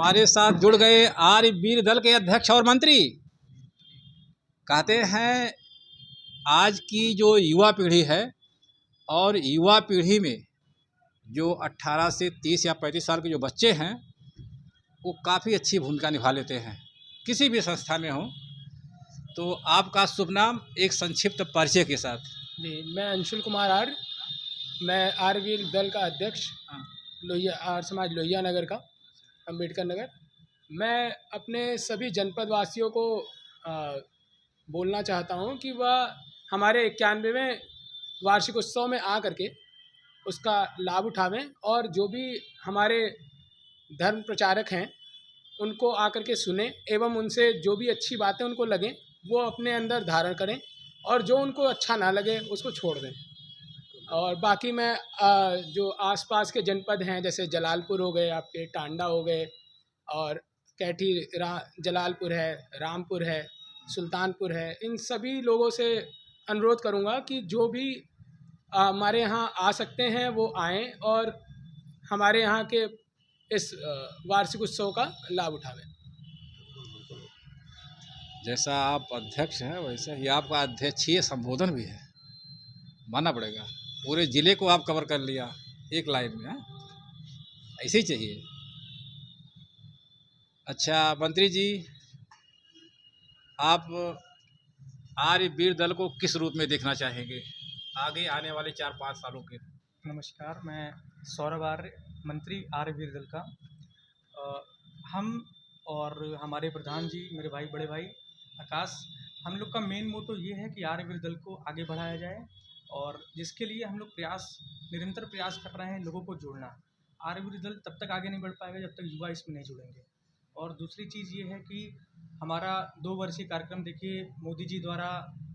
हमारे साथ जुड़ गए आर्य वीर दल के अध्यक्ष और मंत्री। कहते हैं आज की जो युवा पीढ़ी है और युवा पीढ़ी में जो 18 से 30 या 35 साल के जो बच्चे हैं वो काफ़ी अच्छी भूमिका निभा लेते हैं किसी भी संस्था में हो। तो आपका शुभ नाम एक संक्षिप्त परिचय के साथ। जी, मैं अंशुल कुमार आर्य, मैं आर्य वीर दल का अध्यक्ष लोहिया आर्य समाज लोहिया नगर का, अम्बेडकर नगर। मैं अपने सभी जनपद वासियों को बोलना चाहता हूं कि वह हमारे 91वें वार्षिक उत्सव में आ करके उसका लाभ उठावें और जो भी हमारे धर्म प्रचारक हैं उनको आकर के सुने एवं उनसे जो भी अच्छी बातें उनको लगें वो अपने अंदर धारण करें और जो उनको अच्छा ना लगे उसको छोड़ दें। और बाकी मैं जो आसपास के जनपद हैं जैसे जलालपुर हो गए, आपके टांडा हो गए और कैठी जलालपुर है, रामपुर है, सुल्तानपुर है, इन सभी लोगों से अनुरोध करूंगा कि जो भी हमारे यहाँ आ सकते हैं वो आएँ और हमारे यहाँ के इस वार्षिक उत्सव का लाभ उठावें। जैसा आप अध्यक्ष हैं वैसा ही आपका अध्यक्षीय संबोधन भी है, मानना पड़ेगा। पूरे ज़िले को आप कवर कर लिया एक लाइन में। ऐसे ही चाहिए। अच्छा मंत्री जी, आप आर्य वीर दल को किस रूप में देखना चाहेंगे आगे आने वाले 4-5 सालों के? नमस्कार, मैं सौरभ आर्य, मंत्री आर्य वीर दल का। हम और हमारे प्रधान जी, मेरे भाई, बड़े भाई आकाश, हम लोग का मेन मोटो ये है कि आर्य वीर दल को आगे बढ़ाया जाए और जिसके लिए हम लोग निरंतर प्रयास कर रहे हैं लोगों को जोड़ना। आर्य वीर दल तब तक आगे नहीं बढ़ पाएगा जब तक युवा इसमें नहीं जुड़ेंगे। और दूसरी चीज़ ये है कि हमारा 2 वर्षीय कार्यक्रम देखिए मोदी जी द्वारा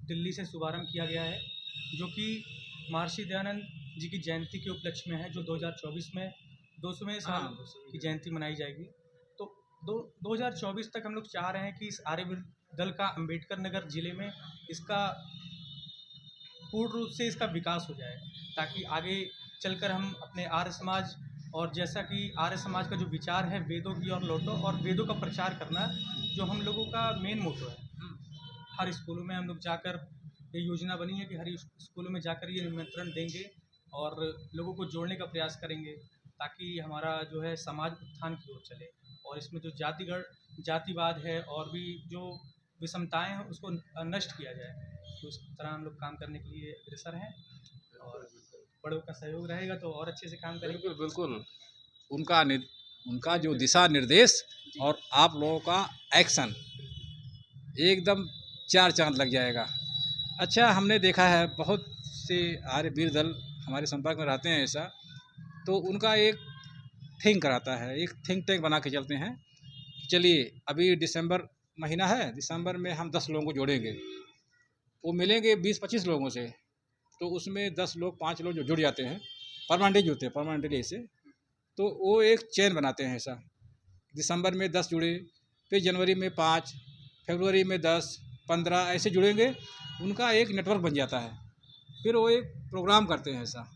दिल्ली से शुभारंभ किया गया है, जो कि महर्षि दयानंद जी की जयंती के उपलक्ष्य में है, जो 2024 में 200वें साल की जयंती मनाई जाएगी। तो 2024 तक हम लोग चाह रहे हैं कि इस आर्य वीर दल का अम्बेडकर नगर जिले में इसका पूर्ण रूप से इसका विकास हो जाए, ताकि आगे चलकर हम अपने आर्य समाज और जैसा कि आर्य समाज का जो विचार है वेदों की ओर लौटो और वेदों का प्रचार करना, जो हम लोगों का मेन मोटो है। हर स्कूलों में हम लोग जाकर ये योजना बनी है कि हर स्कूलों में जाकर ये निमंत्रण देंगे और लोगों को जोड़ने का प्रयास करेंगे, ताकि हमारा जो है समाज उत्थान की ओर चले और इसमें जो जातिवाद है और भी जो विषमताएं हैं उसको नष्ट किया जाए। तो इस तरह हम लोग काम करने के लिए अग्रसर हैं और बड़ों का सहयोग रहेगा तो और अच्छे से काम करेंगे। बिल्कुल बिल्कुल। उनका जो दिशा निर्देश और आप लोगों का एक्शन एकदम 4 चांद लग जाएगा। अच्छा, हमने देखा है बहुत से आर्य वीर दल हमारे संपर्क में रहते हैं ऐसा, तो उनका एक थिंक रहता है, एक थिंक टैंक बना के चलते हैं। चलिए अभी दिसंबर महीना है, दिसंबर में हम 10 लोगों को जोड़ेंगे। वो मिलेंगे 20-25 लोगों से, तो उसमें 10 लोग 5 लोग जो जुड़ जाते हैं, परमानेंटली जुड़ते हैं, परमानेंटली ऐसे, तो वो एक चेन बनाते हैं ऐसा। दिसंबर में 10 जुड़े, फिर जनवरी में 5, फरवरी में 10, 15 ऐसे जुड़ेंगे। उनका एक नेटवर्क बन जाता है। फिर वो एक प्रोग्राम करते हैं ऐसा।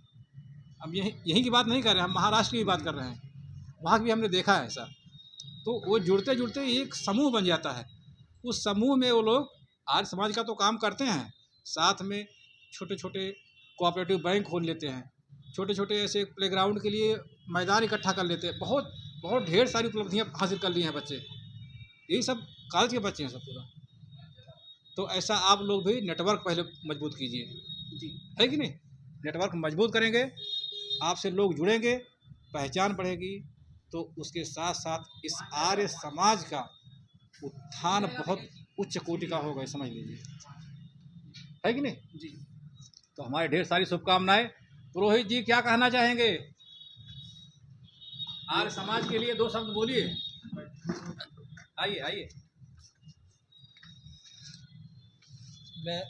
अब यहीं की बात नहीं कर रहे हैं, हम महाराष्ट्र की बात कर रहे हैं, वहाँ भी हमने देखा है ऐसा। तो वो जुड़ते जुड़ते एक समूह बन जाता है। उस समूह में वो लोग आर्य समाज का तो काम करते हैं, साथ में छोटे छोटे कोऑपरेटिव बैंक खोल लेते हैं, छोटे छोटे ऐसे प्लेग्राउंड के लिए मैदान इकट्ठा कर लेते हैं। बहुत बहुत ढेर सारी उपलब्धियाँ हासिल कर ली हैं बच्चे। यही सब कॉलेज के बच्चे हैं सब पूरा। तो ऐसा आप लोग भी नेटवर्क पहले मजबूत कीजिए, जी, है कि नहीं? नेटवर्क मजबूत करेंगे, आपसे लोग जुड़ेंगे, पहचान बढ़ेगी, तो उसके साथ साथ इस आर्य समाज का उत्थान बहुत उच्च कोटि का होगा, समझ लीजिए, है कि नहीं? जी। तो हमारे ढेर सारी शुभकामनाएं। पुरोहित जी क्या कहना चाहेंगे? आर्य समाज के लिए 2 शब्द बोलिए। आइए आइए। मैं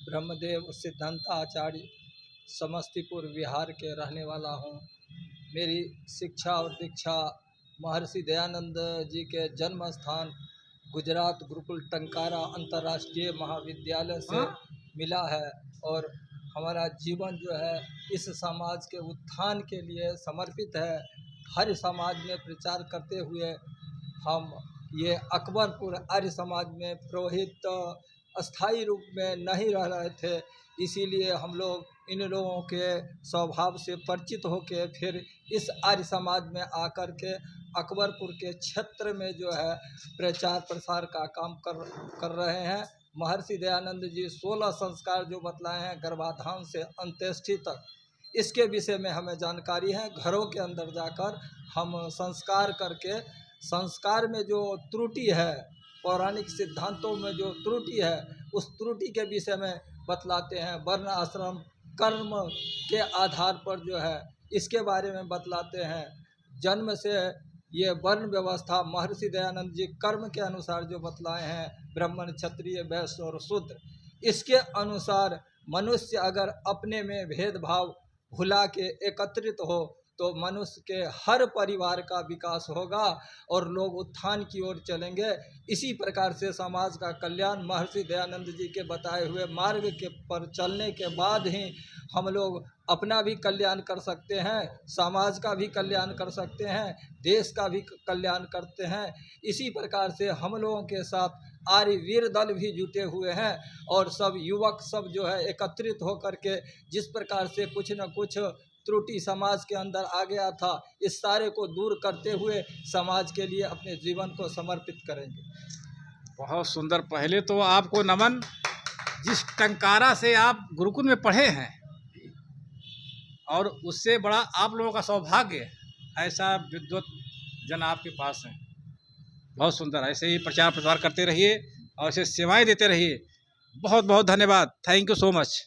ब्रह्मदेव सिद्धांत आचार्य समस्तीपुर बिहार के रहने वाला हूँ। मेरी शिक्षा और दीक्षा महर्षि दयानंद जी के जन्म स्थान गुजरात गुरुकुल टंकारा अंतर्राष्ट्रीय महाविद्यालय से मिला है और हमारा जीवन जो है इस समाज के उत्थान के लिए समर्पित है। हर समाज में प्रचार करते हुए हम ये अकबरपुर आर्य समाज में पुरोहित अस्थायी रूप में नहीं रह रहे थे, इसीलिए हम लोग इन लोगों के स्वभाव से परिचित होकर फिर इस आर्य समाज में आकर के अकबरपुर के क्षेत्र में जो है प्रचार प्रसार का काम कर रहे हैं। महर्षि दयानंद जी 16 संस्कार जो बतलाए हैं गर्भाधान से अंत्येष्टि तक, इसके विषय में हमें जानकारी है। घरों के अंदर जाकर हम संस्कार करके संस्कार में जो त्रुटि है, पौराणिक सिद्धांतों में जो त्रुटि है, उस त्रुटि के विषय में बतलाते हैं। वर्ण आश्रम कर्म के आधार पर जो है इसके बारे में बतलाते हैं। जन्म से ये वर्ण व्यवस्था महर्षि दयानंद जी कर्म के अनुसार जो बतलाए हैं, ब्राह्मण क्षत्रिय वैश्य और शूद्र, इसके अनुसार मनुष्य अगर अपने में भेदभाव भुला के एकत्रित हो तो मनुष्य के हर परिवार का विकास होगा और लोग उत्थान की ओर चलेंगे। इसी प्रकार से समाज का कल्याण महर्षि दयानंद जी के बताए हुए मार्ग के पर चलने के बाद ही हम लोग अपना भी कल्याण कर सकते हैं, समाज का भी कल्याण कर सकते हैं, देश का भी कल्याण करते हैं। इसी प्रकार से हम लोगों के साथ आर्यवीर दल भी जुटे हुए हैं और सब युवक सब जो है एकत्रित होकर के जिस प्रकार से कुछ न कुछ त्रुटि समाज के अंदर आ गया था, इस सारे को दूर करते हुए समाज के लिए अपने जीवन को समर्पित करेंगे। बहुत सुंदर। पहले तो आपको नमन, जिस टंकारा से आप गुरुकुल में पढ़े हैं, और उससे बड़ा आप लोगों का सौभाग्य ऐसा विद्वत जन आपके पास हैं। बहुत सुंदर। ऐसे ही प्रचार प्रसार करते रहिए और ऐसे सेवाएं देते रहिए। बहुत बहुत धन्यवाद। Thank you so much.